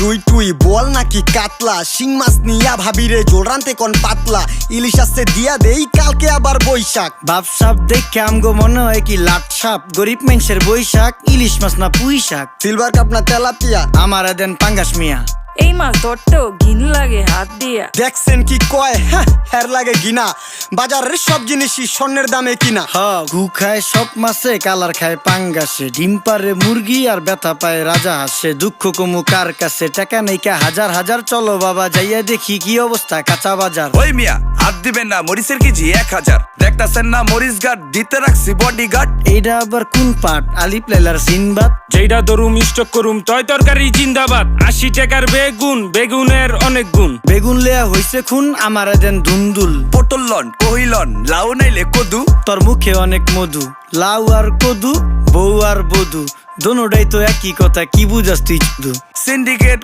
রুই টুই বল নাকি কাতলা, শিং মাছ নিয়া ভাবিরে জোল রানতে কোন পাতলা, ইলিশ আসছে দিয়া দেই কালকে আবার বৈশাখ। বাপ সাপ দেখে আমগো মনে হয় কি লাট সাপ, গরিব মানুষের বৈশাখ, ইলিশ মাছ না পুঁই শাক। সিলভার কাপ না তেলাপিয়া, আমার দেন পাঙ্গাস মিয়া। এই মাছ ধরতেও ঘিন লাগে হাত দিয়া। দেখছেন কি কয়, হের লাগে গিনা, বাজারের সব জিনিসই স্বর্ণের দামে কিনা। ঘু খায় সব মাছে, কালার খায় পাঙ্গাসে, ডিম পারে মুরগি আর ব্যথা পায় রাজা হাসে। দুঃখ কমু কার কাছে, টাকা নেইকা হাজার হাজার, চলো বাবা যাইয়া দেখি কি অবস্থা কাঁচা বাজার। ওই মিয়া হাত দিবেন না, মরিচের কেজি 1000, দেখতাছেন না মরিচ গার্ড দিতে রাখছি বডি গার্ড। এইটা আবার কোন পাট, আলিপ লাইলার সিনবাদ। যেইটা ধরুম স্টক করুম তয় তরকারি জিন্দাবাদ, 80 টাকার বেগুন, বেগুনের অনেক গুণ। বেগুন লেয়া হইছে খুন, আমার দেন ধুন্দুল। পটল লন কহিলন, লাউ নাইলে কদু। তোর মুখে অনেক মধু, লাউ আর কদু, বউ আর বধু, দোনোটাই তো একই কথা, কি বুঝাস তুই শুধু। সিন্ডিকেট